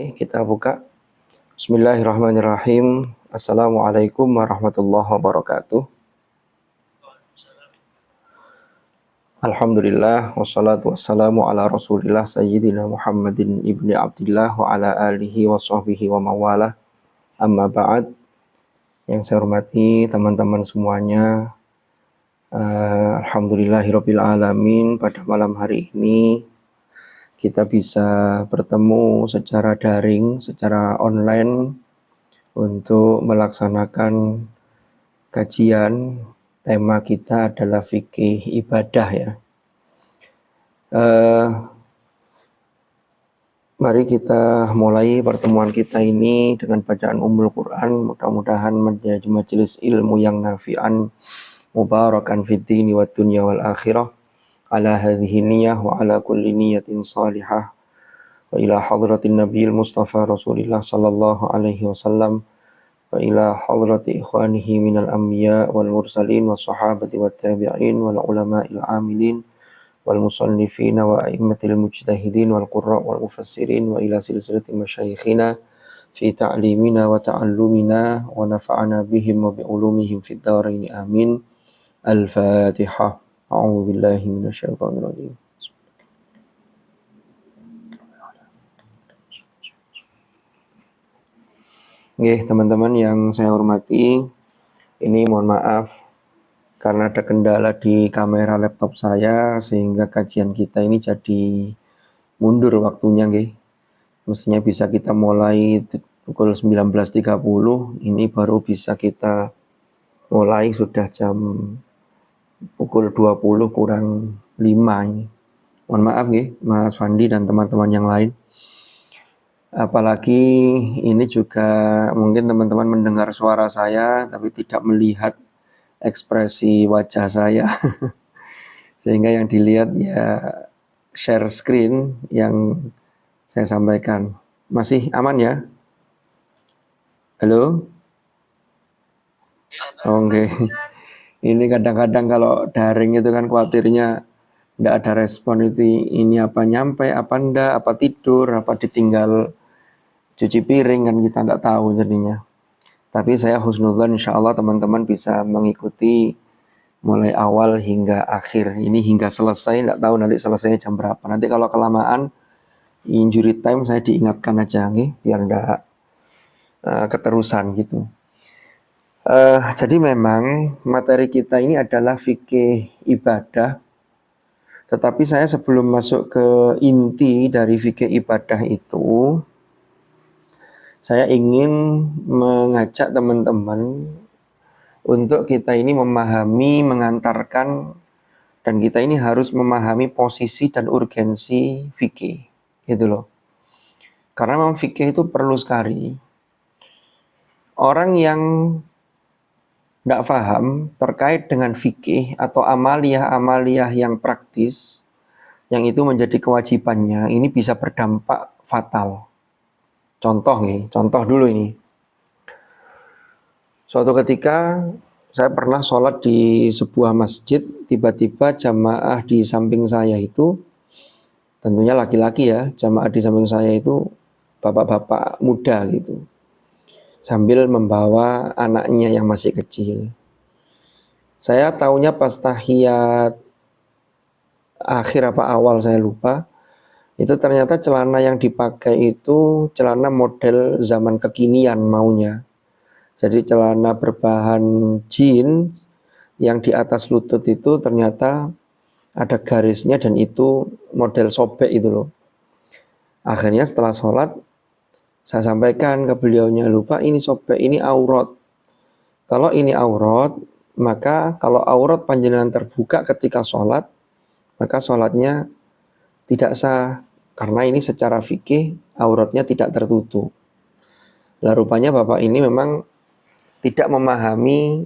Kita buka. Bismillahirrahmanirrahim. Assalamualaikum warahmatullahi wabarakatuh. Alhamdulillah wassalatu wassalamu ala Rasulillah Sayyidina Muhammadin ibni Abdillah wa ala alihi wa sahbihi wa mawalah. Amma ba'd. Yang saya hormati teman-teman semuanya. Alhamdulillahirabbil alamin, pada malam hari ini kita bisa bertemu secara daring, secara online untuk melaksanakan kajian. Tema kita adalah fikih ibadah ya. Mari kita mulai pertemuan kita ini dengan bacaan Ummul Quran. Mudah-mudahan menjadi majelis ilmu yang nafi'an, mubarakan fid dini wad dunya wal akhirah. Ala hadhihi niyyah wa ala kulli niyatin salihah. Wa ila hadratin nabiyil mustafa Rasulillah sallallahu alaihi wasallam. Wa ila hadrati ikhwanihi minal anbiya wal mursalin was sahabati wat tabi'in wal ulama'il amilin wal musannifin wa a'immatil mujtahidin wal qurra wal mufassirin wa ila silsilati masyayikhina fi ta'limina wa ta'allumina wa nafa'ana bihim wa bi ulumihim fid dharain amin. Al-Fatihah. A'udzu billahi minasyaitonir rajim. Nggih, teman-teman yang saya hormati, ini mohon maaf karena ada kendala di kamera laptop saya sehingga kajian kita ini jadi mundur waktunya nggih. Mestinya bisa kita mulai pukul 19.30, ini baru bisa kita mulai sudah jam pukul 20 kurang 5 ini. Mohon maaf nggih, Mas Fandi dan teman-teman yang lain. Apalagi ini juga mungkin teman-teman mendengar suara saya tapi tidak melihat ekspresi wajah saya. Sehingga yang dilihat ya share screen yang saya sampaikan. Masih aman ya? Halo? Oke. Ini kadang-kadang kalau daring itu kan khawatirnya enggak ada respon, itu ini apa nyampe, apa enggak, apa tidur, apa ditinggal cuci piring, kan kita enggak tahu jadinya. Tapi saya husnudzon insyaallah teman-teman bisa mengikuti mulai awal hingga akhir. Ini hingga selesai, enggak tahu nanti selesainya jam berapa. Nanti kalau kelamaan injury time saya diingatkan aja nih biar enggak keterusan gitu. Jadi memang materi kita ini adalah fikih ibadah. Tetapi saya sebelum masuk ke inti dari fikih ibadah itu, saya ingin mengajak teman-teman untuk kita ini memahami, mengantarkan, dan kita ini harus memahami posisi dan urgensi fikih, gitu loh. Karena memang fikih itu perlu sekali. Orang yang tidak paham terkait dengan fikih atau amaliyah-amaliyah yang praktis, yang itu menjadi kewajibannya, ini bisa berdampak fatal. Contoh dulu ini. Suatu ketika saya pernah sholat di sebuah masjid, tiba-tiba jamaah di samping saya itu, tentunya laki-laki ya, jamaah di samping saya itu bapak-bapak muda gitu, sambil membawa anaknya yang masih kecil. Saya taunya pas tahiyat akhir apa awal saya lupa, itu ternyata celana yang dipakai itu celana model zaman kekinian maunya. Jadi celana berbahan jeans yang di atas lutut itu ternyata ada garisnya dan itu model sobek itu loh. Akhirnya setelah sholat saya sampaikan ke beliaunya, lupa ini sobek, ini aurat. Kalau ini aurat, maka kalau aurat panjenengan terbuka ketika sholat, maka sholatnya tidak sah. Karena ini secara fikih auratnya tidak tertutup. Lah rupanya bapak ini memang tidak memahami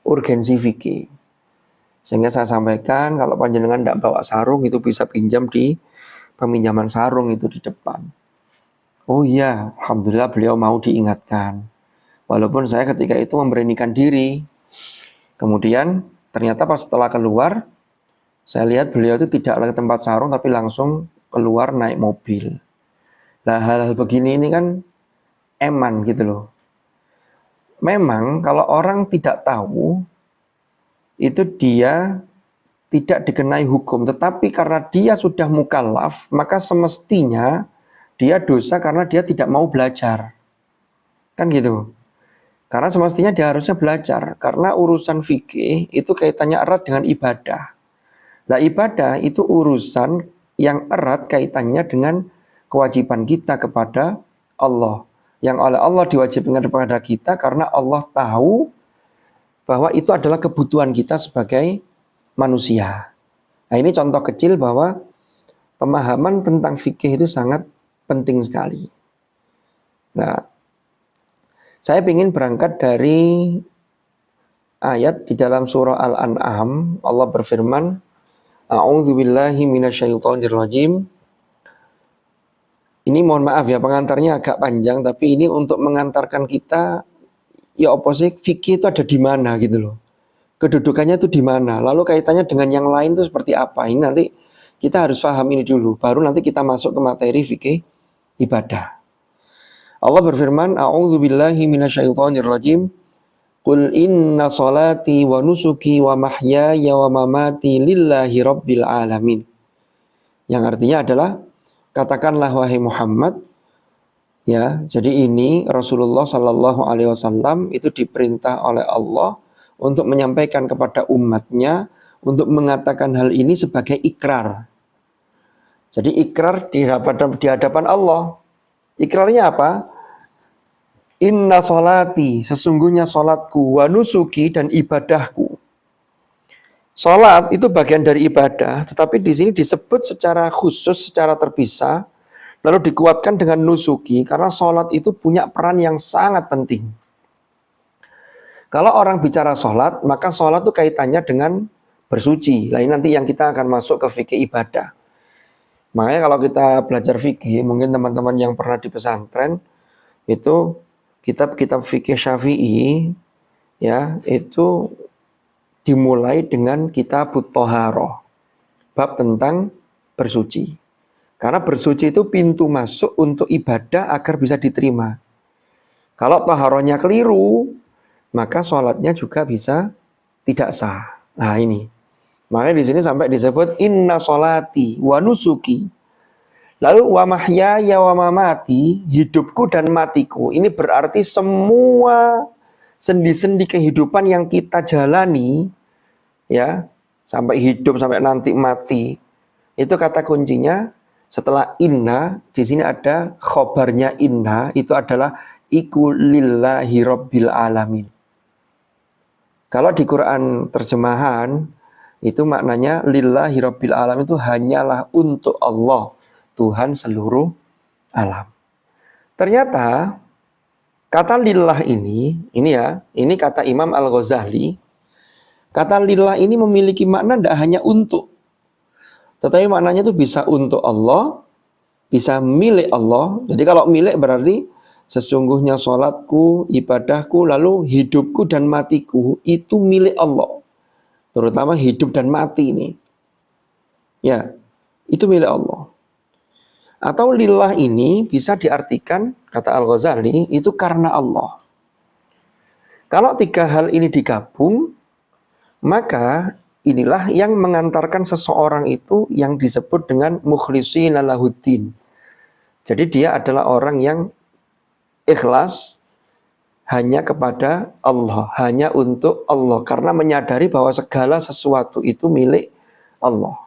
urgensi fikih. Sehingga saya sampaikan kalau panjenengan tidak bawa sarung itu bisa pinjam di peminjaman sarung itu di depan. Oh iya, alhamdulillah beliau mau diingatkan. Walaupun saya ketika itu memberanikan diri. Kemudian ternyata pas setelah keluar, saya lihat beliau itu tidak ke tempat sarung tapi langsung keluar naik mobil. Nah, hal-hal begini ini kan eman gitu loh. Memang kalau orang tidak tahu, itu dia tidak dikenai hukum. Tetapi karena dia sudah mukallaf, maka semestinya dia dosa karena dia tidak mau belajar. Kan gitu. Karena semestinya dia harusnya belajar. Karena urusan fikih itu kaitannya erat dengan ibadah. Nah, ibadah itu urusan yang erat kaitannya dengan kewajiban kita kepada Allah. Yang oleh Allah diwajibkan kepada kita karena Allah tahu bahwa itu adalah kebutuhan kita sebagai manusia. Nah, ini contoh kecil bahwa pemahaman tentang fikih itu sangat penting sekali. Nah, saya ingin berangkat dari ayat di dalam surah Al-An'am. Allah berfirman, A'udzubillahi minasyaitonirrajim. Ini mohon maaf ya, pengantarnya agak panjang, tapi ini untuk mengantarkan kita, ya opposite fikih itu ada di mana gitu loh. Kedudukannya itu di mana, lalu kaitannya dengan yang lain itu seperti apa. Ini nanti kita harus paham ini dulu, baru nanti kita masuk ke materi fikih ibadah. Allah berfirman, A'udzubillahi minasyaitonirrajim. Qul inna salati wa nusuki wa mahyaya wa mamati lillahi rabbil alamin. Yang artinya adalah, katakanlah wahai Muhammad, ya, jadi ini Rasulullah Sallallahu Alaihi Wasallam itu diperintah oleh Allah untuk menyampaikan kepada umatnya untuk mengatakan hal ini sebagai ikrar. Jadi ikrar di hadapan Allah. Ikrarnya apa? Inna solati, sesungguhnya solatku, wa nusuki, dan ibadahku. Solat itu bagian dari ibadah, tetapi di sini disebut secara khusus, secara terpisah, lalu dikuatkan dengan nusuki, karena solat itu punya peran yang sangat penting. Kalau orang bicara solat, maka solat itu kaitannya dengan bersuci. Nah, ini nanti yang kita akan masuk ke fikih ibadah. Makanya kalau kita belajar fikih, mungkin teman-teman yang pernah di pesantren, itu kitab-kitab fikih Syafi'i, ya, itu dimulai dengan kitab Thaharah, bab tentang bersuci. Karena bersuci itu pintu masuk untuk ibadah agar bisa diterima. Kalau taharahnya keliru, maka sholatnya juga bisa tidak sah. Nah, ini. Makanya di sini sampai disebut inna sholati wa nusuki. Lalu wa mahyaya wa mamati, hidupku dan matiku. Ini berarti semua sendi-sendi kehidupan yang kita jalani, ya, sampai hidup sampai nanti mati. Itu kata kuncinya setelah inna, di sini ada khobarnya inna, itu adalah iku lillahi rabbil alamin. Kalau di Quran terjemahan itu maknanya lillahi rabbil alamin itu hanyalah untuk Allah, Tuhan seluruh alam. Ternyata kata lillah ini ya, ini kata Imam Al-Ghazali, kata lillah ini memiliki makna tidak hanya untuk, tetapi maknanya itu bisa untuk Allah, bisa milik Allah. Jadi kalau milik berarti sesungguhnya sholatku, ibadahku, lalu hidupku dan matiku itu milik Allah. Terutama hidup dan mati ini. Ya, itu milik Allah. Atau lillah ini bisa diartikan, kata Al-Ghazali, itu karena Allah. Kalau tiga hal ini digabung, maka inilah yang mengantarkan seseorang itu yang disebut dengan mukhlishina lahuddin. Jadi dia adalah orang yang ikhlas hanya kepada Allah, hanya untuk Allah, karena menyadari bahwa segala sesuatu itu milik Allah.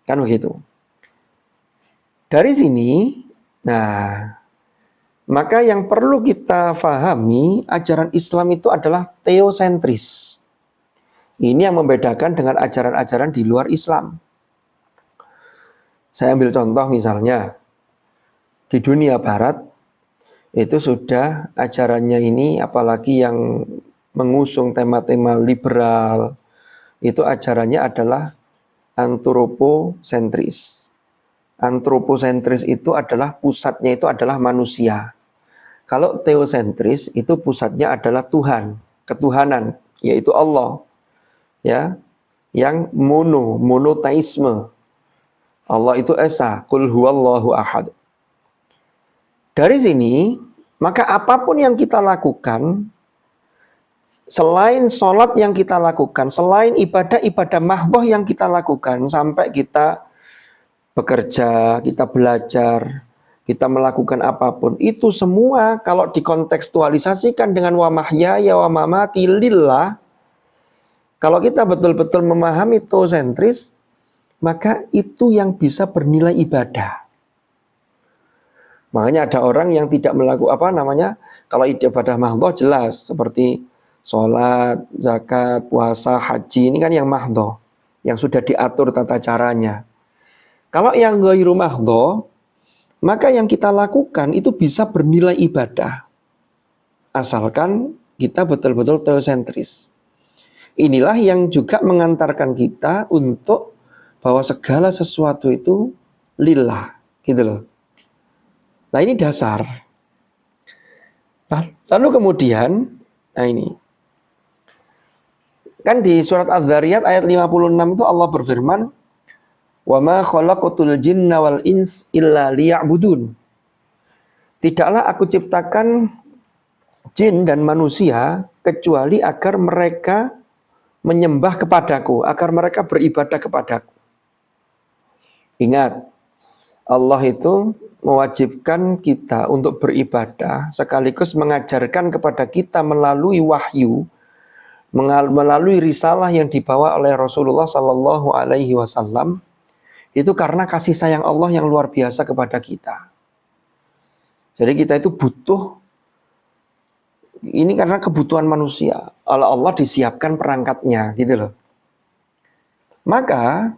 Kan begitu. Dari sini, nah, maka yang perlu kita fahami, ajaran Islam itu adalah teosentris. Ini yang membedakan dengan ajaran-ajaran di luar Islam. Saya ambil contoh misalnya, di dunia barat, itu sudah ajarannya ini, apalagi yang mengusung tema-tema liberal, itu ajarannya adalah antropocentris. Antropocentris itu adalah pusatnya itu adalah manusia. Kalau teosentris itu pusatnya adalah Tuhan, ketuhanan, yaitu Allah. Ya, yang monoteisme. Allah itu esa, qul huwallahu ahad. Dari sini, maka apapun yang kita lakukan, selain sholat yang kita lakukan, selain ibadah-ibadah mahdhah yang kita lakukan, sampai kita bekerja, kita belajar, kita melakukan apapun, itu semua kalau dikontekstualisasikan dengan wa mahyaya wa mamati lillah, kalau kita betul-betul memahami teosentris, maka itu yang bisa bernilai ibadah. Makanya ada orang yang tidak melakukan kalau ibadah mahdhah jelas seperti sholat, zakat, puasa, haji, ini kan yang mahdhah, yang sudah diatur tata caranya. Kalau yang ghairu mahdhah, maka yang kita lakukan itu bisa bernilai ibadah. Asalkan kita betul-betul teosentris. Inilah yang juga mengantarkan kita untuk bahwa segala sesuatu itu lillah, gitu loh. Nah ini dasar. Lalu kemudian, nah ini. Kan di surat Az-Zariyat ayat 56 itu Allah berfirman, "Wa ma khalaqatul jinna wal ins illa liya'budun." Tidaklah aku ciptakan jin dan manusia kecuali agar mereka menyembah kepadaku, agar mereka beribadah kepadaku. Ingat, Allah itu mewajibkan kita untuk beribadah sekaligus mengajarkan kepada kita melalui wahyu, melalui risalah yang dibawa oleh Rasulullah Sallallahu Alaihi Wasallam, itu karena kasih sayang Allah yang luar biasa kepada kita. Jadi kita itu butuh, ini karena kebutuhan manusia. Oleh Allah disiapkan perangkatnya, gitu loh. Maka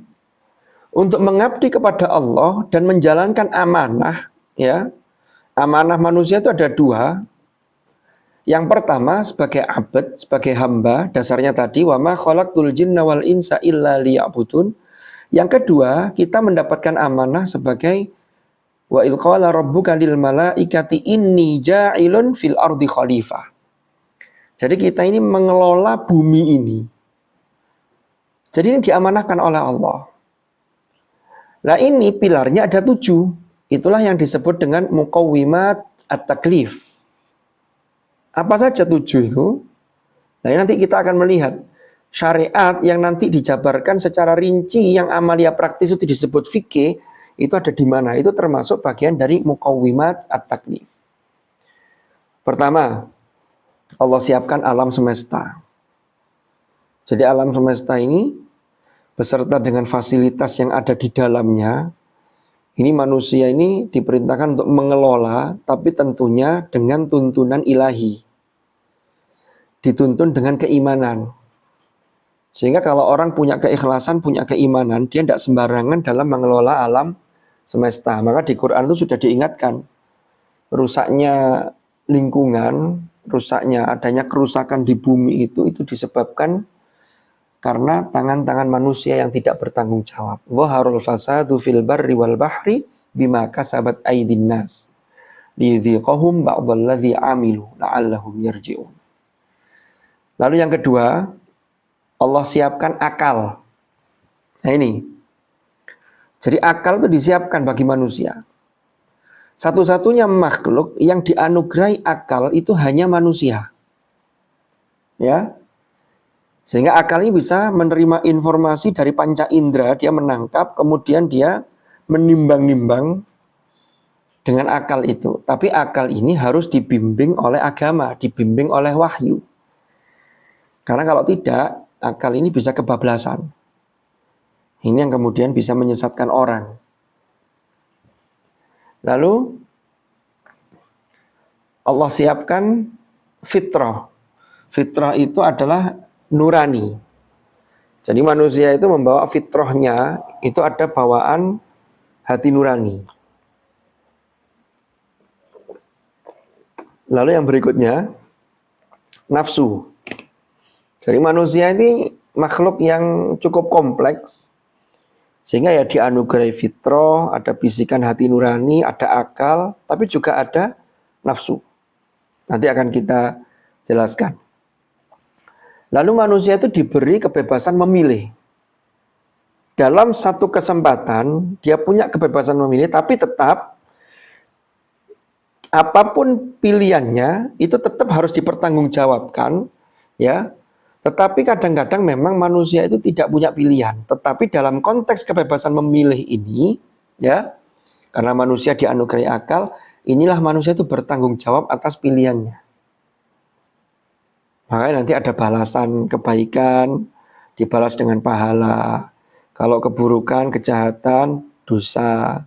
untuk mengabdi kepada Allah dan menjalankan amanah, ya, amanah manusia itu ada dua. Yang pertama sebagai abd, sebagai hamba, dasarnya tadi wa ma khalaqtul jinna wal insa illa liya'budun. Yang kedua, kita mendapatkan amanah sebagai wa idz qala rabbuka lil malaikati inni ja'ilun fil ardi khalifah. Jadi kita ini mengelola bumi ini. Jadi ini diamanahkan oleh Allah. Nah ini pilarnya ada 7. Itulah yang disebut dengan muqawwimat at-taklif. Apa saja 7 itu? Nah nanti kita akan melihat syariat yang nanti dijabarkan secara rinci, yang amalia praktis itu disebut fikih, itu ada di mana? Itu termasuk bagian dari muqawwimat at-taklif. Pertama, Allah siapkan alam semesta. Jadi alam semesta ini beserta dengan fasilitas yang ada di dalamnya, ini manusia ini diperintahkan untuk mengelola, tapi tentunya dengan tuntunan ilahi. Dituntun dengan keimanan. Sehingga kalau orang punya keikhlasan, punya keimanan, dia tidak sembarangan dalam mengelola alam semesta. Maka di Quran itu sudah diingatkan, rusaknya lingkungan, rusaknya adanya kerusakan di bumi itu disebabkan karena tangan-tangan manusia yang tidak bertanggung jawab. Dhaharul fasadu fil barri wal bahri bima kasabat aydin nas lidhiqahum ba'dalladzi amilu la'allahum yarji'un. Lalu yang kedua, Allah siapkan akal. Nah ini. Jadi akal itu disiapkan bagi manusia. Satu-satunya makhluk yang dianugerahi akal itu hanya manusia. Ya. Sehingga akal ini bisa menerima informasi dari panca indera, dia menangkap, kemudian dia menimbang-nimbang dengan akal itu. Tapi akal ini harus dibimbing oleh agama, dibimbing oleh wahyu. Karena kalau tidak, akal ini bisa kebablasan. Ini yang kemudian bisa menyesatkan orang. Lalu Allah siapkan fitrah. Fitrah itu adalah nurani. Jadi manusia itu membawa fitrahnya, itu ada bawaan hati nurani. Lalu yang berikutnya, nafsu. Jadi manusia ini makhluk yang cukup kompleks, sehingga ya dianugerahi fitrah, ada bisikan hati nurani, ada akal, tapi juga ada nafsu. Nanti akan kita jelaskan. Lalu manusia itu diberi kebebasan memilih. Dalam satu kesempatan, dia punya kebebasan memilih, tapi tetap apapun pilihannya itu tetap harus dipertanggungjawabkan, ya. Tetapi kadang-kadang memang manusia itu tidak punya pilihan. Tetapi dalam konteks kebebasan memilih ini, ya, karena manusia dianugerahi akal, inilah manusia itu bertanggung jawab atas pilihannya. Makanya nanti ada balasan kebaikan, dibalas dengan pahala. Kalau keburukan, kejahatan, dosa.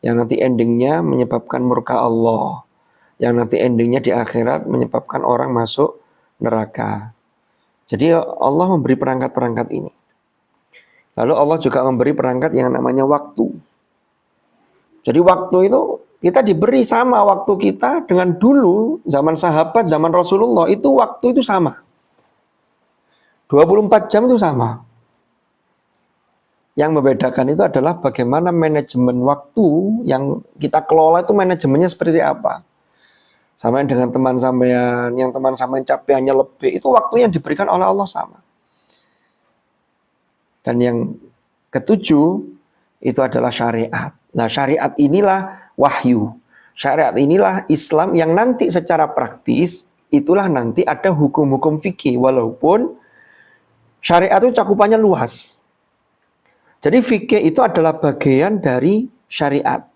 Yang nanti endingnya menyebabkan murka Allah. Yang nanti endingnya di akhirat menyebabkan orang masuk neraka. Jadi Allah memberi perangkat-perangkat ini. Lalu Allah juga memberi perangkat yang namanya waktu. Jadi waktu itu kita diberi sama waktu kita dengan dulu zaman sahabat, zaman Rasulullah itu waktu itu sama. 24 jam itu sama. Yang membedakan itu adalah bagaimana manajemen waktu yang kita kelola itu manajemennya seperti apa. Sama dengan teman sampean, yang teman sampean capaiannya lebih, itu waktu yang diberikan oleh Allah sama. Dan yang ketujuh, itu adalah syariat. Nah, syariat inilah wahyu. Syariat inilah Islam yang nanti secara praktis, itulah nanti ada hukum-hukum fikih. Walaupun syariat itu cakupannya luas. Jadi fikih itu adalah bagian dari syariat.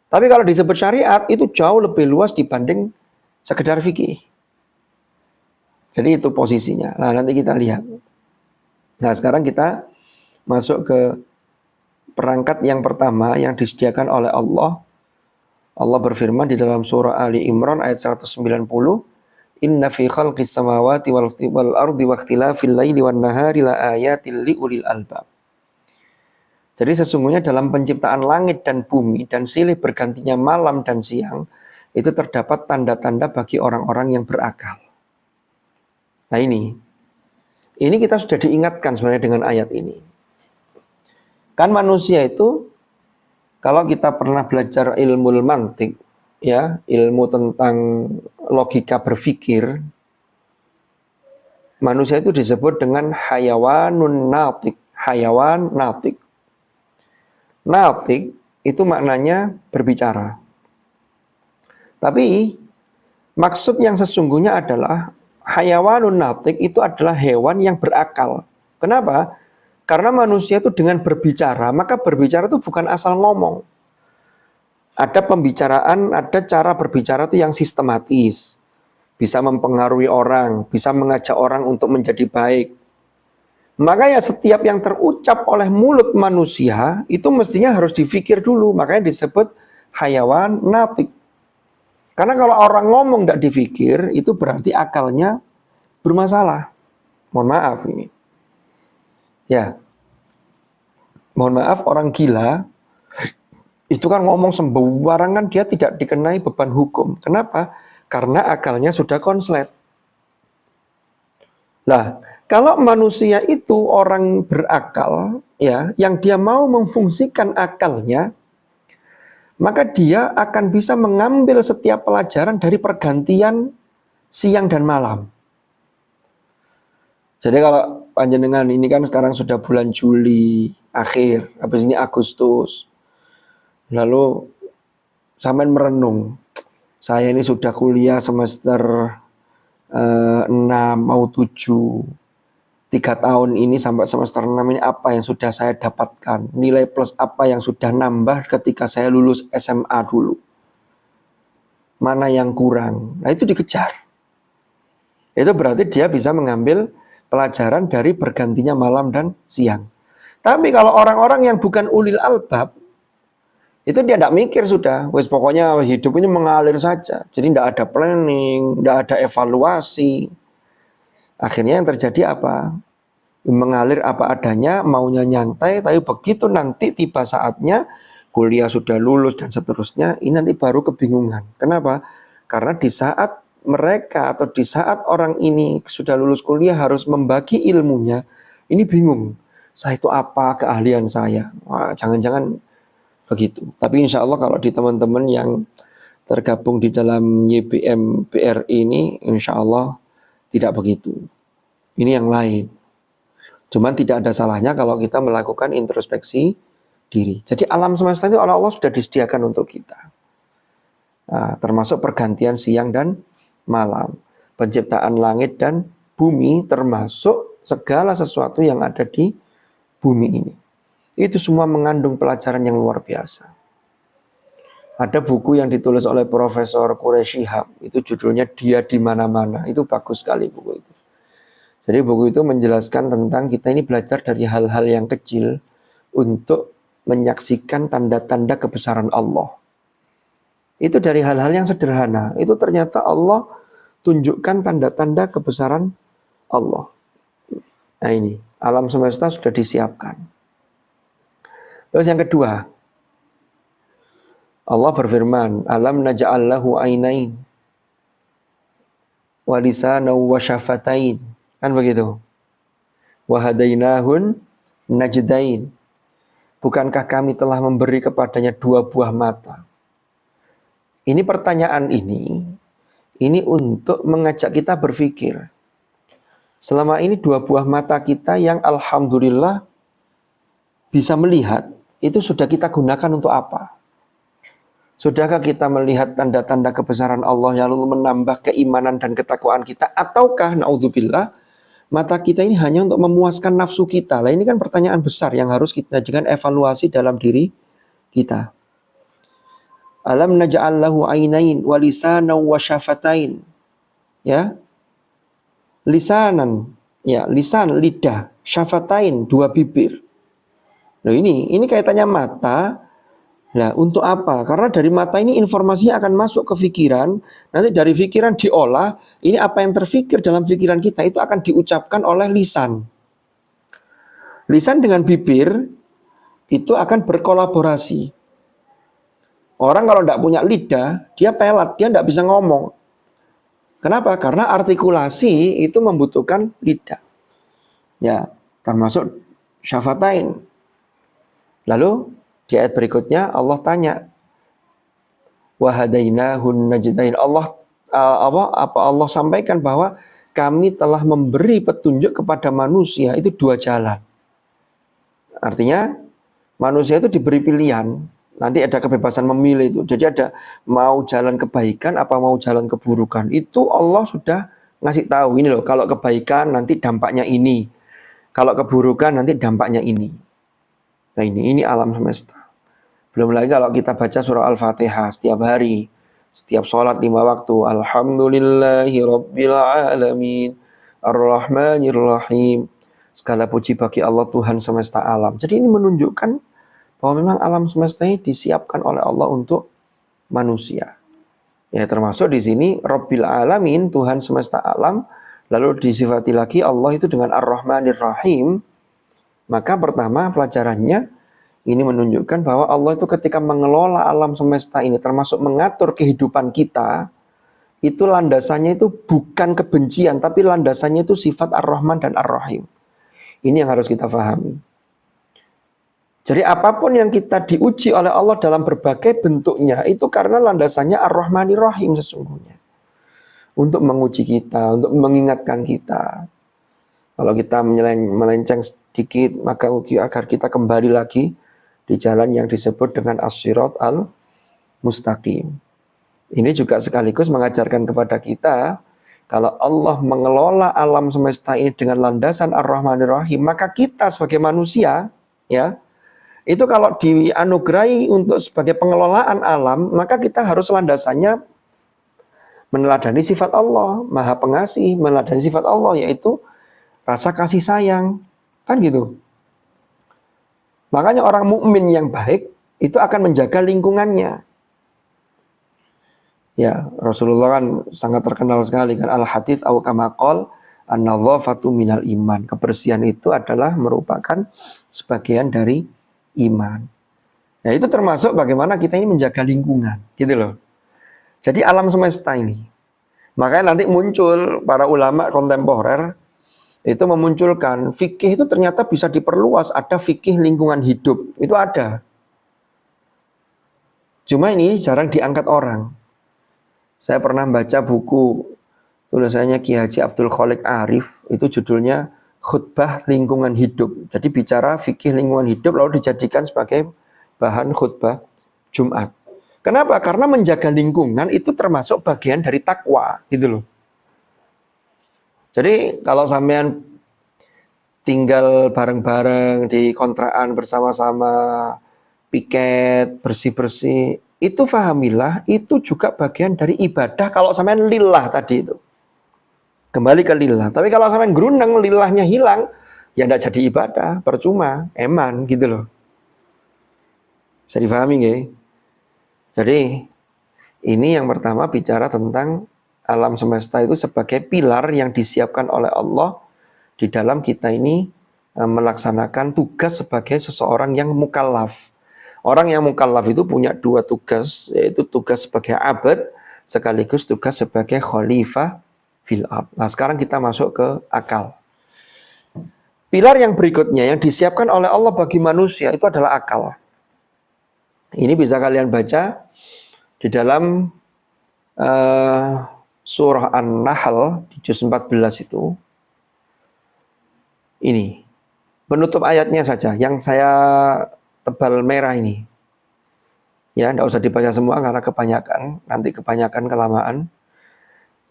Tapi kalau disebut syariat itu jauh lebih luas dibanding sekedar fikih. Jadi itu posisinya. Nah, nanti kita lihat. Nah, sekarang kita masuk ke perangkat yang pertama yang disediakan oleh Allah. Allah berfirman di dalam surah Ali Imran ayat 190, "Inna fi khalqis samawati wal ardi wa ikhtilafil laili wan nahari la ayatil liulil albab." Jadi sesungguhnya dalam penciptaan langit dan bumi dan silih bergantinya malam dan siang, itu terdapat tanda-tanda bagi orang-orang yang berakal. Nah ini kita sudah diingatkan sebenarnya dengan ayat ini. Kan manusia itu, kalau kita pernah belajar ilmu mantik, ya, ilmu tentang logika berpikir, manusia itu disebut dengan hayawanun natik, hayawan natik. Natik itu maknanya berbicara. Tapi maksud yang sesungguhnya adalah hayawanun natik itu adalah hewan yang berakal. Kenapa? Karena manusia itu dengan berbicara, maka berbicara itu bukan asal ngomong. Ada pembicaraan, ada cara berbicara itu yang sistematis. Bisa mempengaruhi orang, bisa mengajak orang untuk menjadi baik. Makanya setiap yang terucap oleh mulut manusia itu mestinya harus difikir dulu. Makanya disebut hayawan natik. Karena kalau orang ngomong tidak difikir, itu berarti akalnya bermasalah. Mohon maaf ini. Ya, mohon maaf, orang gila itu kan ngomong sembarangan, dia tidak dikenai beban hukum. Kenapa? Karena akalnya sudah konslet. Nah, kalau manusia itu orang berakal, ya, yang dia mau memfungsikan akalnya, maka dia akan bisa mengambil setiap pelajaran dari pergantian siang dan malam. Jadi kalau panjenengan ini kan sekarang sudah bulan Juli akhir, habis ini Agustus. Lalu sampean merenung, saya ini sudah kuliah semester 6 mau 7. 3 tahun ini sampai semester 6 ini apa yang sudah saya dapatkan? Nilai plus apa yang sudah nambah ketika saya lulus SMA dulu? Mana yang kurang? Nah itu dikejar. Itu berarti dia bisa mengambil pelajaran dari bergantinya malam dan siang. Tapi kalau orang-orang yang bukan ulil albab, itu dia tidak mikir sudah. Wes pokoknya hidup ini mengalir saja. Jadi tidak ada planning, tidak ada evaluasi. Akhirnya yang terjadi apa? Mengalir apa adanya, maunya nyantai, tapi begitu nanti tiba saatnya, kuliah sudah lulus dan seterusnya, ini nanti baru kebingungan. Kenapa? Karena di saat mereka atau di saat orang ini sudah lulus kuliah harus membagi ilmunya, ini bingung. Saya itu apa keahlian saya? Wah, jangan-jangan begitu. Tapi insya Allah kalau di teman-teman yang tergabung di dalam YBM BRI ini, insya Allah tidak begitu. Ini yang lain. Cuman tidak ada salahnya kalau kita melakukan introspeksi diri. Jadi alam semesta itu oleh Allah sudah disediakan untuk kita. Nah, termasuk pergantian siang dan malam, penciptaan langit dan bumi, termasuk segala sesuatu yang ada di bumi ini. Itu semua mengandung pelajaran yang luar biasa. Ada buku yang ditulis oleh Profesor Quraish Shihab, itu judulnya Dia di Mana-mana. Itu bagus sekali buku itu. Jadi buku itu menjelaskan tentang kita ini belajar dari hal-hal yang kecil untuk menyaksikan tanda-tanda kebesaran Allah. Itu dari hal-hal yang sederhana. Itu ternyata Allah tunjukkan tanda-tanda kebesaran Allah. Nah ini, alam semesta sudah disiapkan. Terus yang kedua, Allah berfirman, alam naj'al lahu ainain wa lisanan wa syafatain. Kan begitu. Wa hadainahun najdain. Bukankah kami telah memberi kepadanya 2 buah mata? Ini pertanyaan ini untuk mengajak kita berpikir. Selama ini 2 buah mata kita yang alhamdulillah bisa melihat, itu sudah kita gunakan untuk apa? Sudahkah kita melihat tanda-tanda kebesaran Allah yang lalu menambah keimanan dan ketakwaan kita? Ataukah, naudzubillah, mata kita ini hanya untuk memuaskan nafsu kita? Nah, ini kan pertanyaan besar yang harus kita jadikan evaluasi dalam diri kita. Alam naj'al lahu ainain wa lisanan wa syafatain. Ya. Lisanan, ya, lisan, lidah, syafatain, 2 bibir. Nah, ini kaitannya mata. Nah, untuk apa? Karena dari mata ini informasinya akan masuk ke pikiran. Nanti dari pikiran diolah. Ini apa yang terfikir dalam pikiran kita itu akan diucapkan oleh lisan. Lisan dengan bibir itu akan berkolaborasi. Orang kalau tidak punya lidah, dia pelat, dia tidak bisa ngomong. Kenapa? Karena artikulasi itu membutuhkan lidah. Ya, termasuk syafatain. Lalu di ayat berikutnya Allah tanya, wa hadainahun najdain. Allah sampaikan bahwa kami telah memberi petunjuk kepada manusia itu 2 jalan. Artinya manusia itu diberi pilihan. Nanti ada kebebasan memilih itu. Jadi ada mau jalan kebaikan apa mau jalan keburukan. Itu Allah sudah ngasih tahu. Ini loh, kalau kebaikan nanti dampaknya ini. Kalau keburukan nanti dampaknya ini. Nah ini alam semesta. Belum lagi kalau kita baca surah Al-Fatihah setiap hari. Setiap sholat 5 waktu. Alhamdulillahi Rabbil Alamin. Ar-Rahmanir-Rahim. Segala puji bagi Allah Tuhan semesta alam. Jadi ini menunjukkan bahwa memang alam semesta ini disiapkan oleh Allah untuk manusia. Ya, termasuk di sini Rabbil Alamin, Tuhan semesta alam. Lalu disifati lagi Allah itu dengan Ar-Rahmanir Rahim. Maka pertama pelajarannya ini menunjukkan bahwa Allah itu ketika mengelola alam semesta ini termasuk mengatur kehidupan kita, itu landasannya itu bukan kebencian, tapi landasannya itu sifat Ar-Rahman dan Ar-Rahim. Ini yang harus kita pahami. Jadi apapun yang kita diuji oleh Allah dalam berbagai bentuknya, itu karena landasannya Ar-Rahmanir Rahim sesungguhnya. Untuk menguji kita, untuk mengingatkan kita. Kalau kita melenceng sedikit, maka agar kita kembali lagi di jalan yang disebut dengan As-Sirat Al-Mustaqim. Ini juga sekaligus mengajarkan kepada kita, kalau Allah mengelola alam semesta ini dengan landasan Ar-Rahmanir Rahim, maka kita sebagai manusia, ya, itu kalau dianugerahi untuk sebagai pengelolaan alam, maka kita harus landasannya meneladani sifat Allah, Maha Pengasih, meneladani sifat Allah, yaitu rasa kasih sayang. Kan gitu. Makanya orang mukmin yang baik itu akan menjaga lingkungannya. Ya, Rasulullah kan sangat terkenal sekali kan, al-hadits au kama qol an-nadhafatu minal iman. Kebersihan itu adalah merupakan sebagian dari iman. Ya, itu termasuk bagaimana kita ini menjaga lingkungan, gitu loh. Jadi alam semesta ini. Makanya nanti muncul para ulama kontemporer itu memunculkan fikih itu ternyata bisa diperluas, ada fikih lingkungan hidup, itu ada. Cuma ini jarang diangkat orang. Saya pernah baca buku tulisannya Ki Haji Abdul Khalik Arif, itu judulnya Khutbah Lingkungan Hidup. Jadi bicara fikih lingkungan hidup lalu dijadikan sebagai bahan khutbah Jumat. Kenapa? Karena menjaga lingkungan itu termasuk bagian dari takwa, gitu loh. Jadi kalau sampean tinggal bareng-bareng di kontrakan bersama-sama, piket, bersih-bersih, itu fahamilah, itu juga bagian dari ibadah kalau sampean lillah tadi itu. Kembali ke lillah. Tapi kalau sampean gruneng, lillahnya hilang, ya enggak jadi ibadah, percuma, eman gitu loh. Bisa difahami nggak? Jadi ini yang pertama bicara tentang alam semesta itu sebagai pilar yang disiapkan oleh Allah di dalam kita ini melaksanakan tugas sebagai seseorang yang mukallaf. Orang yang mukallaf itu punya dua tugas, yaitu tugas sebagai abad sekaligus tugas sebagai khalifah fil ard. Nah, sekarang kita masuk ke akal. Pilar yang berikutnya yang disiapkan oleh Allah bagi manusia itu adalah akal. Ini bisa kalian baca di dalam surah An-Nahl di juz 14 itu. Ini penutup ayatnya saja yang saya tebal merah ini. Ya, enggak usah dibaca semua karena kebanyakan, nanti kebanyakan kelamaan.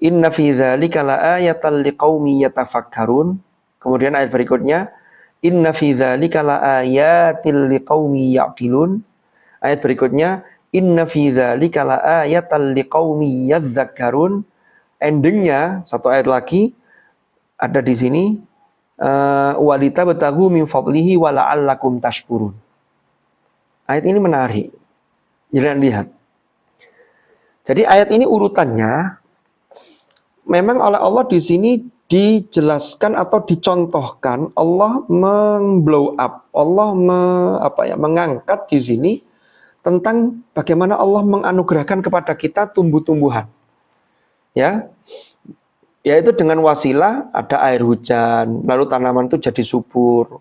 Inna fi dzalika laayatan liqaumi yatafakkarun. Kemudian ayat berikutnya, inna fi dzalika laayatil liqaumi yaqilun. Ayat berikutnya, inna fi dzalika laayatan liqaumi yadzakkarun. Endingnya satu ayat lagi ada di sini, walita betagu min fadlihi wa la'allakum tashkurun. Ayat ini menarik. Jangan lihat. Jadi ayat ini urutannya memang oleh Allah di sini dijelaskan atau dicontohkan Allah memblow up, Allah mengangkat di sini tentang bagaimana Allah menganugerahkan kepada kita tumbuh-tumbuhan. Ya. Yaitu dengan wasilah ada air hujan, lalu tanaman itu jadi subur.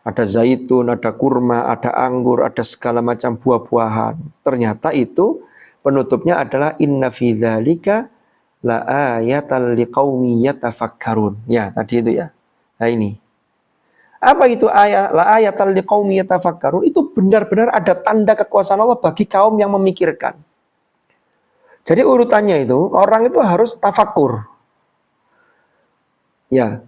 Ada zaitun, ada kurma, ada anggur, ada segala macam buah-buahan. Ternyata itu penutupnya adalah inna fi dzalika laayatal liqaumi yatafakkarun. Ya, tadi itu ya. Nah ini. Apa itu ayat laayatal liqaumi yatafakkarun? Itu benar-benar ada tanda kekuasaan Allah bagi kaum yang memikirkan. Jadi urutannya itu orang itu harus tafakur. Ya,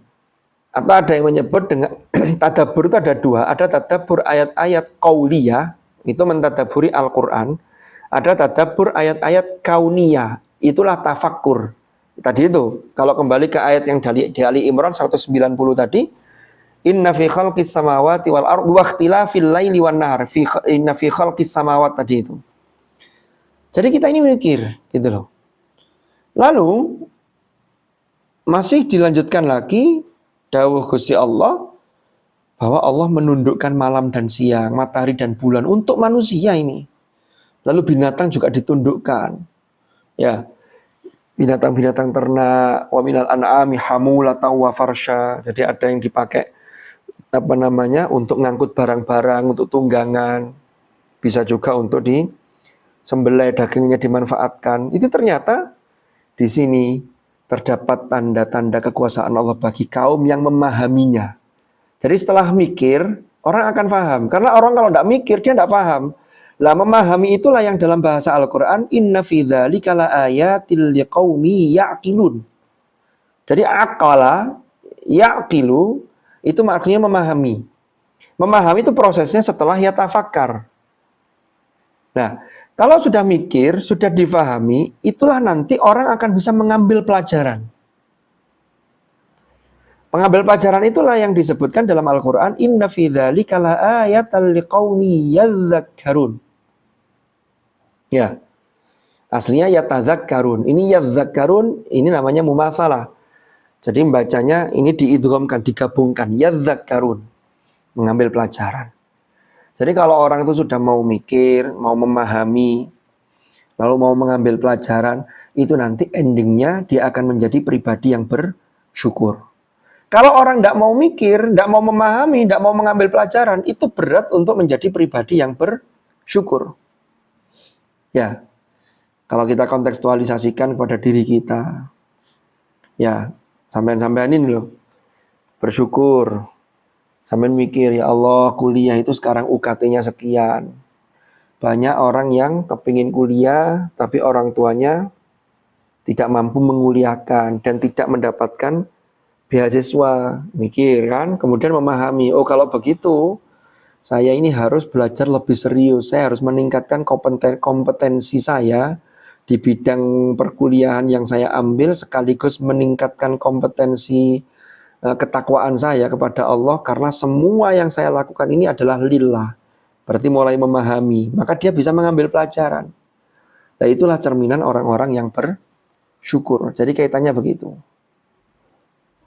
atau ada yang menyebut dengan tadabbur itu ada dua. Ada tadabbur ayat-ayat qauliyah, itu mentadabburi Al-Quran. Ada tadabbur ayat-ayat kauniyah, itulah tafakkur. Tadi itu, kalau kembali ke ayat yang di Ali Imran 190 tadi, inna fi khalqis samawati wal ardi wa ikhtilafil laili wan nahar, inna fi khalqis samawati tadi itu. Jadi kita ini mikir, gitu loh. Lalu masih dilanjutkan lagi dawuh Gusti Allah bahwa Allah menundukkan malam dan siang, matahari dan bulan untuk manusia ini. Lalu binatang juga ditundukkan. Ya. Binatang-binatang ternak, wa minal an'ami hamulatan wa farsha. Jadi ada yang dipakai untuk ngangkut barang-barang, untuk tunggangan. Bisa juga untuk disembelih, dagingnya dimanfaatkan. Itu ternyata di sini terdapat tanda-tanda kekuasaan Allah bagi kaum yang memahaminya. Jadi setelah mikir, orang akan paham. Karena orang kalau tidak mikir, dia tidak paham. Lah memahami itulah yang dalam bahasa Al-Quran, inna fi dzalika laayatil liqaumi ya'qilun. Jadi akala, ya'qilu, itu maknanya memahami. Memahami itu prosesnya setelah yatafakkar. Nah, kalau sudah mikir, sudah difahami, itulah nanti orang akan bisa mengambil pelajaran. Mengambil pelajaran itulah yang disebutkan dalam Al-Quran, inna fi dzalika laayatal liqaumi yadzakkarun. Ya, aslinya yatadzakkarun. Ini yadzakkarun, ini namanya mumatsalah. Jadi bacanya ini diidghamkan, digabungkan, yadzakkarun. Mengambil pelajaran. Jadi kalau orang itu sudah mau mikir, mau memahami, lalu mau mengambil pelajaran, itu nanti endingnya dia akan menjadi pribadi yang bersyukur. Kalau orang tidak mau mikir, tidak mau memahami, tidak mau mengambil pelajaran, itu berat untuk menjadi pribadi yang bersyukur. Ya, kalau kita kontekstualisasikan kepada diri kita, ya, sampean-sampean ini loh, bersyukur. Sampean mikir, ya Allah, kuliah itu sekarang UKT-nya sekian. banyak orang yang kepingin kuliah, tapi orang tuanya tidak mampu menguliakan dan tidak mendapatkan beasiswa. Mikir kan, kemudian memahami, oh kalau begitu, saya ini harus belajar lebih serius. Saya harus meningkatkan kompetensi saya di bidang perkuliahan yang saya ambil, sekaligus meningkatkan kompetensi ketakwaan saya kepada Allah, karena semua yang saya lakukan ini adalah lillah. Berarti mulai memahami, maka dia bisa mengambil pelajaran. Nah, itulah cerminan orang-orang yang bersyukur. Jadi kaitannya begitu.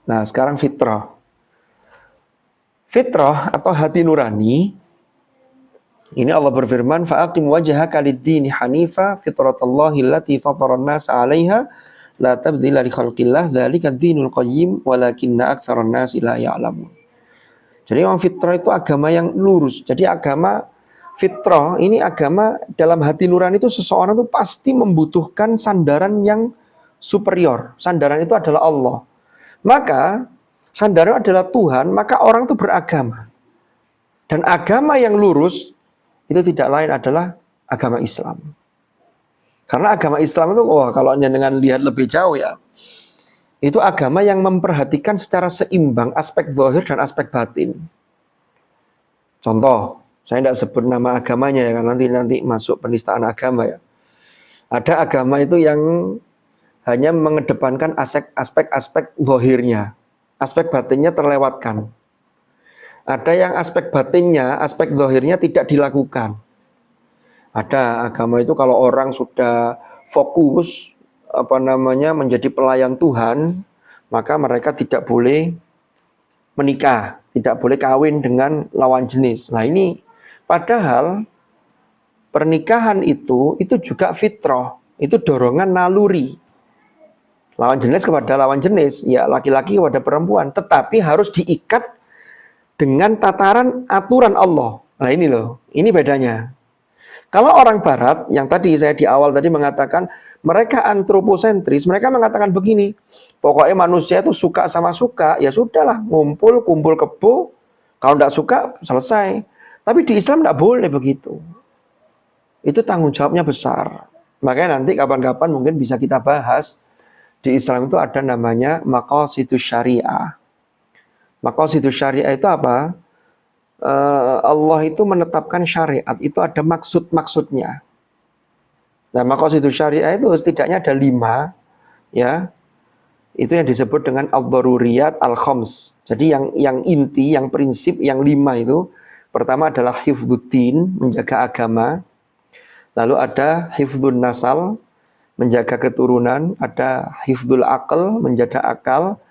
Nah, sekarang fitrah. Fitrah atau hati nurani, ini Allah berfirman, fa'aqim wajhaka lid-dini hanifa fitratallahi allati fataran nas 'alaiha la tabdila li khalqillah dzalika ad-dinul qayyim walakinna aktsaran nasi la ya'lamun. Jadi memang fitrah itu agama yang lurus. Jadi agama fitrah ini agama dalam hati nurani itu seseorang itu pasti membutuhkan sandaran yang superior. Sandaran itu adalah Allah. Maka sandaran adalah Tuhan, maka orang itu beragama. Dan agama yang lurus itu tidak lain adalah agama Islam. Karena agama Islam itu, kalau dengan lihat lebih jauh ya, itu agama yang memperhatikan secara seimbang aspek zahir dan aspek batin. Contoh, saya tidak sebut nama agamanya ya, kan nanti masuk penistaan agama ya. Ada agama itu yang hanya mengedepankan aspek-aspek zahirnya, aspek batinnya terlewatkan. Ada yang aspek batinnya, aspek zahirnya tidak dilakukan. Ada agama itu kalau orang sudah fokus menjadi pelayan Tuhan, maka mereka tidak boleh menikah, tidak boleh kawin dengan lawan jenis. Nah ini padahal pernikahan itu juga fitrah, itu dorongan naluri. Lawan jenis kepada lawan jenis, ya laki-laki kepada perempuan, tetapi harus diikat dengan tataran aturan Allah. Nah ini loh, ini bedanya. Kalau orang Barat, yang tadi saya di awal tadi mengatakan, mereka antroposentris, mereka mengatakan begini, pokoknya manusia itu suka sama suka, ya sudahlah, kumpul kebo, kalau tidak suka, selesai. Tapi di Islam tidak boleh begitu. Itu tanggung jawabnya besar. Makanya nanti kapan-kapan mungkin bisa kita bahas, di Islam itu ada namanya maqasidus syariah. Maqasidus syariah itu apa? Allah itu menetapkan syariat, itu ada maksud-maksudnya. Nah, maqasidus syariah itu setidaknya ada 5, ya. Itu yang disebut dengan ad-daruriyat al-khams. Jadi yang inti, yang prinsip, yang 5 itu, pertama adalah hifdzuddin, menjaga agama. Lalu ada hifdzun nasal, menjaga keturunan. Ada hifdzul aql, menjaga akal.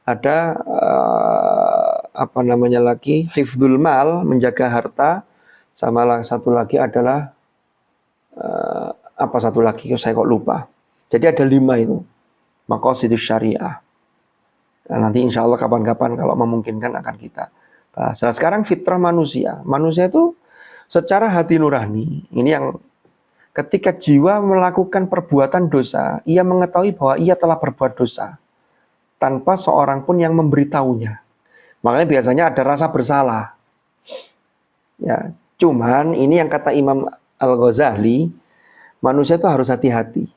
Ada hifdzul mal, menjaga harta. Sama satu lagi adalah saya kok lupa. Jadi ada 5 itu maqasidus syariah. Nah, nanti insya Allah kapan-kapan kalau memungkinkan akan kita bahas. Nah, sekarang fitrah manusia. Manusia itu secara hati nurani, ini yang ketika jiwa melakukan perbuatan dosa, ia mengetahui bahwa ia telah berbuat dosa tanpa seorang pun yang memberitahunya. Makanya biasanya ada rasa bersalah. Ya, cuman ini yang kata Imam Al-Ghazali, manusia itu harus hati-hati.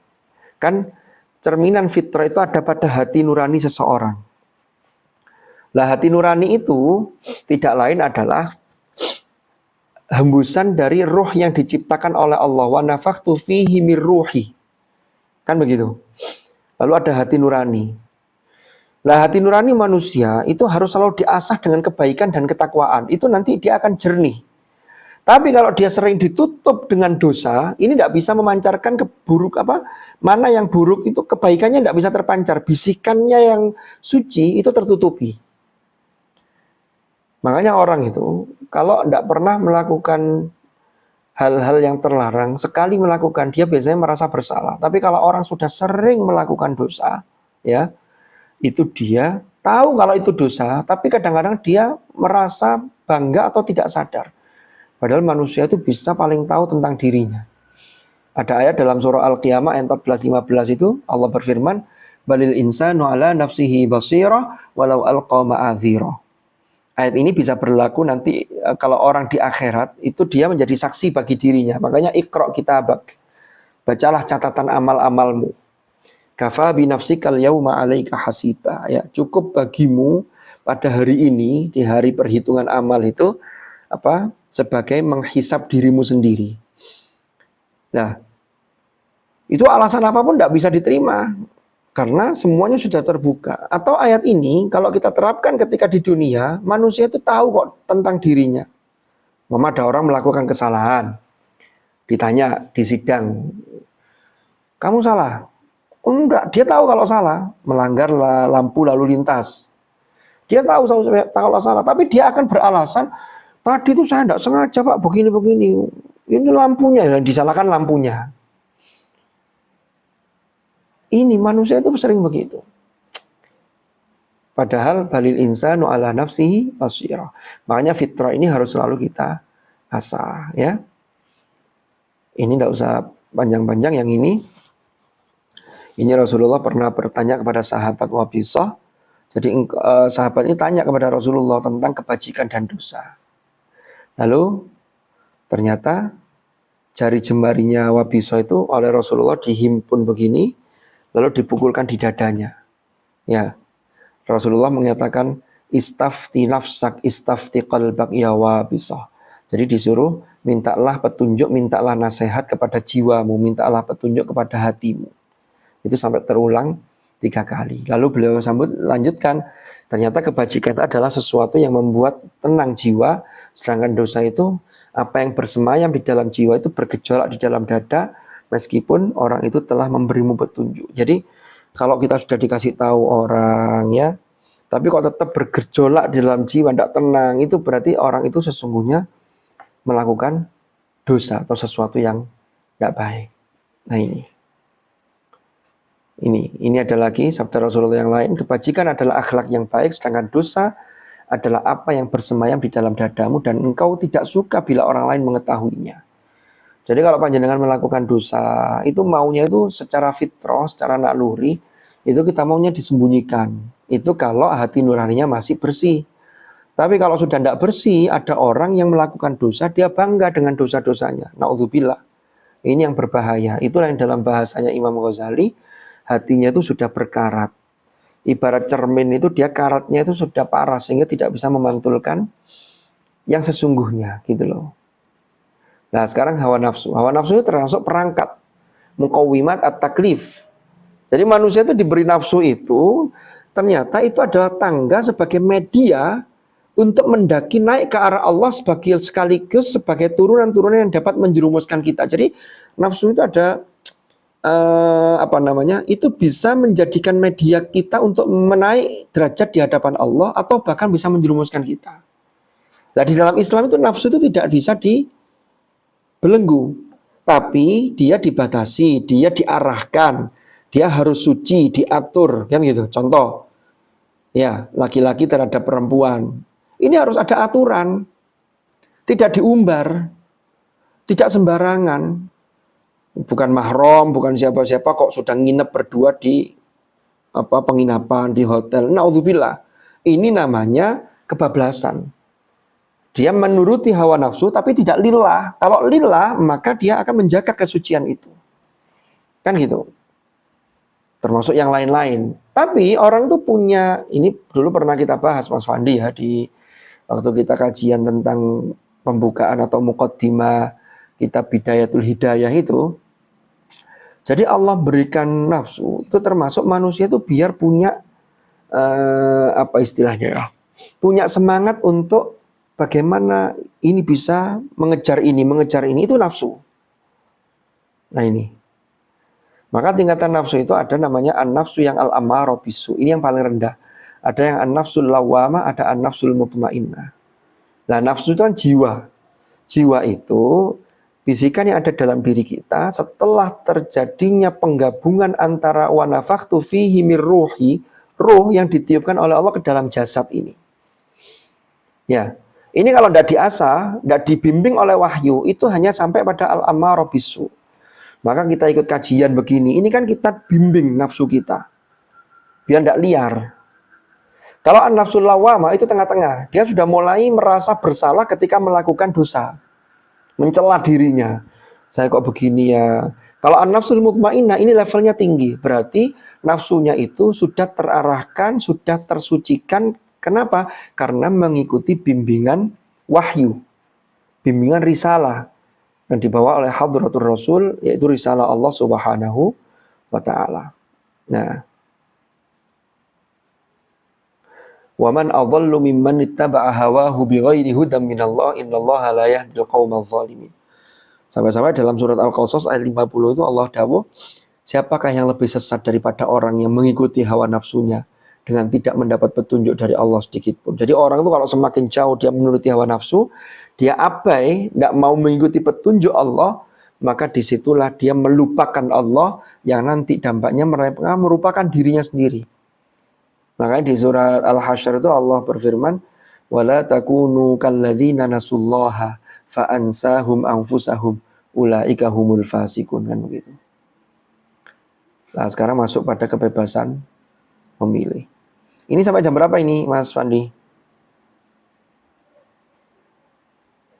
Kan cerminan fitrah itu ada pada hati nurani seseorang. Lah hati nurani itu tidak lain adalah hembusan dari ruh yang diciptakan oleh Allah. Wa nafakhtu fihi mir ruhi. Kan begitu. Lalu ada hati nurani. Nah, hati nurani manusia itu harus selalu diasah dengan kebaikan dan ketakwaan. Itu nanti dia akan jernih. Tapi kalau dia sering ditutup dengan dosa, ini tidak bisa memancarkan mana yang buruk itu kebaikannya tidak bisa terpancar. Bisikannya yang suci itu tertutupi. Makanya orang itu kalau tidak pernah melakukan hal-hal yang terlarang, sekali melakukan dia biasanya merasa bersalah. Tapi kalau orang sudah sering melakukan dosa, ya, itu dia tahu kalau itu dosa, tapi kadang-kadang dia merasa bangga atau tidak sadar. Padahal manusia itu bisa paling tahu tentang dirinya. Ada ayat dalam surah Al-Qiyamah ayat 14-15 itu Allah berfirman, balil insanu ala nafsihi basirah walau alqa ma'adzirah. Ayat ini bisa berlaku nanti kalau orang di akhirat itu dia menjadi saksi bagi dirinya. Makanya iqra kitabak. Bacalah catatan amal-amalmu. Kafa bi nafsikal yauma 'alaika hasiba. Ya, cukup bagimu pada hari ini, di hari perhitungan amal itu sebagai menghisap dirimu sendiri. Nah, itu alasan apapun tidak bisa diterima. Karena semuanya sudah terbuka. Atau ayat ini kalau kita terapkan ketika di dunia, manusia itu tahu kok tentang dirinya. Ada orang melakukan kesalahan. Ditanya di sidang, kamu salah? Enggak, dia tahu kalau salah. Melanggar lampu lalu lintas. Dia tahu kalau salah, tapi dia akan beralasan, tadi itu saya tidak sengaja Pak, begini-begini. Ini lampunya, dan disalahkan lampunya. Ini manusia itu sering begitu. Padahal balil insanu ala nafsihi basirah. Makanya fitrah ini harus selalu kita asah, ya. Ini tidak usah panjang-panjang yang ini. Ini Rasulullah pernah bertanya kepada sahabat Wabisah. Jadi sahabat ini tanya kepada Rasulullah tentang kebajikan dan dosa. Lalu ternyata jari jemarinya Wabisah itu oleh Rasulullah dihimpun begini, lalu dipukulkan di dadanya. Ya, Rasulullah mengatakan istafti nafsak, istafti qalbak ya Wabisah. Jadi disuruh mintalah petunjuk, mintalah nasihat kepada jiwamu, mintalah petunjuk kepada hatimu. Itu sampai terulang 3 kali. Lalu beliau lanjutkan, ternyata kebajikan itu adalah sesuatu yang membuat tenang jiwa, sedangkan dosa itu apa yang bersemayam di dalam jiwa itu bergejolak di dalam dada, meskipun orang itu telah memberimu petunjuk. Jadi kalau kita sudah dikasih tahu orang, ya, tapi kok tetap bergejolak di dalam jiwa, tidak tenang, itu berarti orang itu sesungguhnya melakukan dosa atau sesuatu yang tidak baik. Nah ini ada lagi sabda Rasulullah yang lain, kebajikan adalah akhlak yang baik, sedangkan dosa adalah apa yang bersemayam di dalam dadamu dan engkau tidak suka bila orang lain mengetahuinya. Jadi kalau panjenengan melakukan dosa, itu maunya itu secara fitrah, secara naluri, itu kita maunya disembunyikan. Itu kalau hati nuraninya masih bersih. Tapi kalau sudah tidak bersih, ada orang yang melakukan dosa, dia bangga dengan dosa-dosanya. Na'udzubillah. Ini yang berbahaya. Itulah yang dalam bahasanya Imam Ghazali, hatinya itu sudah berkarat. Ibarat cermin itu dia karatnya itu sudah parah sehingga tidak bisa memantulkan yang sesungguhnya, gitu loh. Nah sekarang hawa nafsu. Hawa nafsu itu termasuk perangkat muqawwimat at-taklif. Jadi manusia itu diberi nafsu itu, ternyata itu adalah tangga sebagai media untuk mendaki naik ke arah Allah sekaligus sebagai turunan-turunan yang dapat menjerumuskan kita. Jadi nafsu itu ada itu bisa menjadikan media kita untuk menaik derajat di hadapan Allah atau bahkan bisa menjerumuskan kita. Nah di dalam Islam itu nafsu itu tidak bisa dibelenggu, tapi dia dibatasi, dia diarahkan, dia harus suci, diatur, kan gitu. Contoh, ya laki-laki terhadap perempuan, ini harus ada aturan, tidak diumbar, tidak sembarangan. Bukan mahram, bukan siapa-siapa kok sudah nginep berdua di penginapan, di hotel. Na'udzubillah. Ini namanya kebablasan. Dia menuruti hawa nafsu tapi tidak lillah. Kalau lillah maka dia akan menjaga kesucian itu. Kan gitu. Termasuk yang lain-lain. Tapi orang tuh punya, ini dulu pernah kita bahas Mas Fandi ya, di waktu kita kajian tentang pembukaan atau muqaddimah kitab Bidayatul Hidayah itu. Jadi Allah berikan nafsu itu termasuk manusia itu biar punya punya semangat untuk bagaimana ini bisa mengejar ini itu nafsu. Nah ini. Maka tingkatan nafsu itu ada namanya an-nafsu yang al-ammarah bisu. Ini yang paling rendah. Ada yang an-nafsul lawwamah, ada an-nafsul mutmainnah. Nah, nafsu itu kan jiwa. Jiwa itu bisikan yang ada dalam diri kita setelah terjadinya penggabungan antara wa nafakhtu fihi mir ruhi, ruh yang ditiupkan oleh Allah ke dalam jasad ini. Ya, ini kalau tidak diasah, tidak dibimbing oleh wahyu, itu hanya sampai pada al-ammarah bisu. Maka kita ikut kajian begini, ini kan kita bimbing nafsu kita biar tidak liar. Kalau an-nafsul lawwamah itu tengah-tengah. Dia sudah mulai merasa bersalah ketika melakukan dosa. Mencela dirinya. Saya kok begini ya. Kalau an-nafsul mutmainnah ini levelnya tinggi. Berarti nafsunya itu sudah terarahkan, sudah tersucikan. Kenapa? Karena mengikuti bimbingan wahyu. Bimbingan risalah yang dibawa oleh Hadratur Rasul, yaitu risalah Allah Subhanahu wa ta'ala. Nah, wa man adhallu mimman ittaba'a hawahu bighairi hudan minallah innallaha la yahdil qaumadh dhalimin. Sampai-sampai dalam surat Al-Qasas ayat 50 itu Allah dawuh, siapakah yang lebih sesat daripada orang yang mengikuti hawa nafsunya dengan tidak mendapat petunjuk dari Allah sedikit pun. Jadi orang itu kalau semakin jauh dia menuruti hawa nafsu, dia abai, tidak mau mengikuti petunjuk Allah, maka disitulah dia melupakan Allah yang nanti dampaknya mereka merupakan dirinya sendiri. Makanya di surat Al-Hasyr itu Allah berfirman, wala takunu kalladzina nasullaha fa ansahum anfusahum ulaika humul fasikun, kan begitu. Nah, sekarang masuk pada kebebasan memilih. Ini sampai jam berapa ini, Mas Fandi?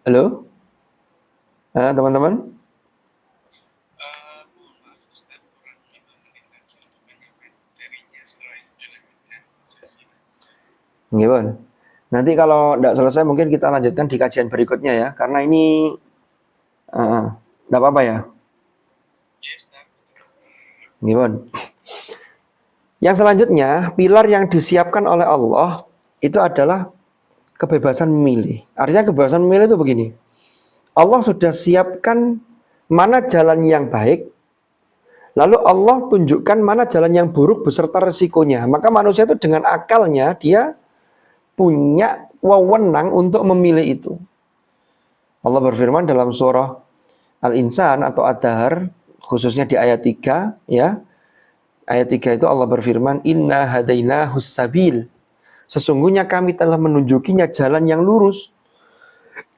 Halo? Teman-teman? Gimana? Nanti kalau tidak selesai mungkin kita lanjutkan di kajian berikutnya ya. Karena ini tidak apa-apa ya. Gimana? Yang selanjutnya, pilar yang disiapkan oleh Allah itu adalah kebebasan memilih. Artinya kebebasan memilih itu begini. Allah sudah siapkan mana jalan yang baik, lalu Allah tunjukkan mana jalan yang buruk beserta resikonya. Maka manusia itu dengan akalnya dia punya wewenang untuk memilih itu. Allah berfirman dalam surah Al-Insan atau Ad-Dahr, khususnya di ayat 3 ya. Ayat 3 itu Allah berfirman, inna hadainahus sabil. Sesungguhnya kami telah menunjukinya jalan yang lurus.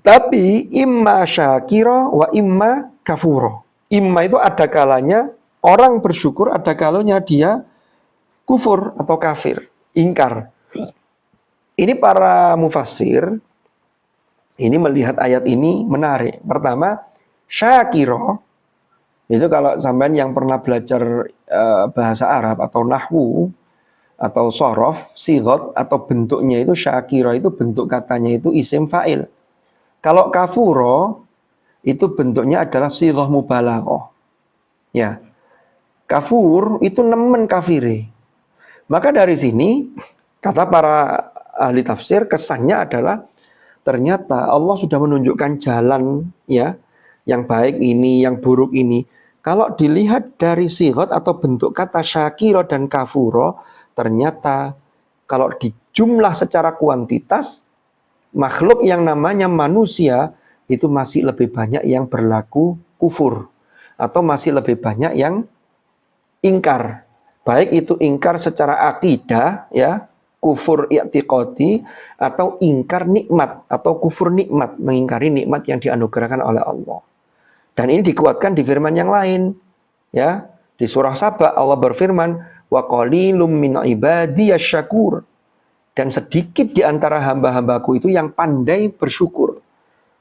Tapi imma syakira wa imma kafuro. Imma itu ada kalanya orang bersyukur, ada kalanya dia kufur atau kafir, ingkar. Ini para mufassir ini melihat ayat ini menarik. Pertama, syakira itu kalau sampean yang pernah belajar bahasa Arab atau nahwu atau sorof, sigot atau bentuknya itu syakira itu bentuk katanya itu isim fa'il. Kalau kafuro itu bentuknya adalah sighah mubalaghah. Ya. Kafur itu nemen kafire. Maka dari sini kata para ahli tafsir kesannya adalah ternyata Allah sudah menunjukkan jalan ya yang baik ini, yang buruk ini. Kalau dilihat dari sighah atau bentuk kata syakira dan kafuro, ternyata kalau dijumlah secara kuantitas makhluk yang namanya manusia itu masih lebih banyak yang berlaku kufur atau masih lebih banyak yang ingkar. Baik itu ingkar secara akidah ya, kufur i'tiqadi atau ingkar nikmat atau kufur nikmat, mengingkari nikmat yang dianugerahkan oleh Allah. Dan ini dikuatkan di firman yang lain. Ya, di surah Saba Allah berfirman, wa qalilum min ibadiyasy syakur. Dan sedikit di antara hamba-hambaku itu yang pandai bersyukur.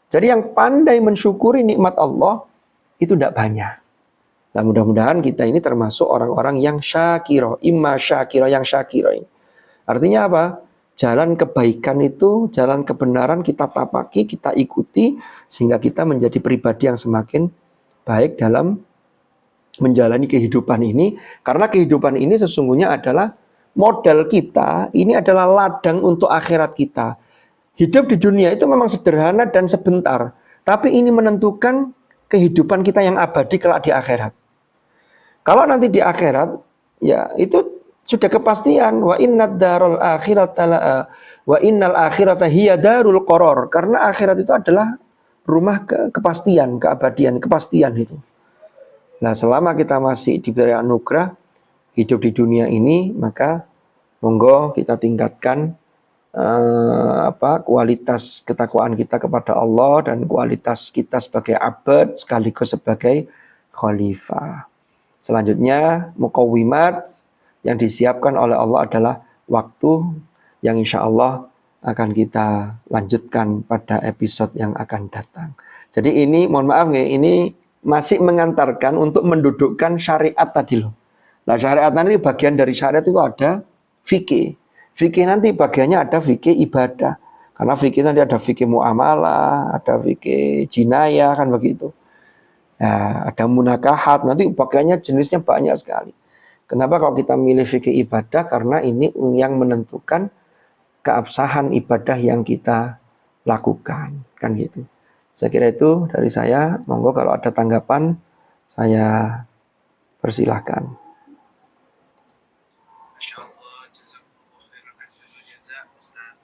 Jadi yang pandai mensyukuri nikmat Allah itu tidak banyak. Nah, mudah-mudahan kita ini termasuk orang-orang yang syakiro, imma syakiro, yang syakiro ini. Artinya apa? Jalan kebaikan itu, jalan kebenaran kita tapaki, kita ikuti, sehingga kita menjadi pribadi yang semakin baik dalam menjalani kehidupan ini. Karena kehidupan ini sesungguhnya adalah modal kita, ini adalah ladang untuk akhirat kita. Hidup di dunia itu memang sederhana dan sebentar, tapi ini menentukan kehidupan kita yang abadi kelak di akhirat. Kalau nanti di akhirat, ya itu sudah kepastian wa innad darul akhirata wa innal akhirata hiya darul qaror, karena akhirat itu adalah rumah kepastian, keabadian, kepastian itu. Nah, selama kita masih diberi anugerah hidup di dunia ini, maka monggo kita tingkatkan kualitas ketakwaan kita kepada Allah dan kualitas kita sebagai abad sekaligus sebagai khalifah. Selanjutnya, muqawwimat yang disiapkan oleh Allah adalah waktu, yang insya Allah akan kita lanjutkan pada episode yang akan datang. Jadi ini mohon maaf nih, ini masih mengantarkan untuk mendudukkan syariat tadi loh. Nah syariat nanti bagian dari syariat itu ada fikih. Fikih nanti bagiannya ada fikih ibadah. Karena fikih nanti ada fikih muamalah, ada fikih jinayah kan begitu. Nah, ada munakahat, nanti bagiannya jenisnya banyak sekali. Kenapa kalau kita milih fikih ibadah? Karena ini yang menentukan keabsahan ibadah yang kita lakukan, kan gitu. Saya kira itu dari saya. Monggo kalau ada tanggapan, saya persilahkan. Masya Allah, jazakumullah khairan ahsanul jaza, Ustaz.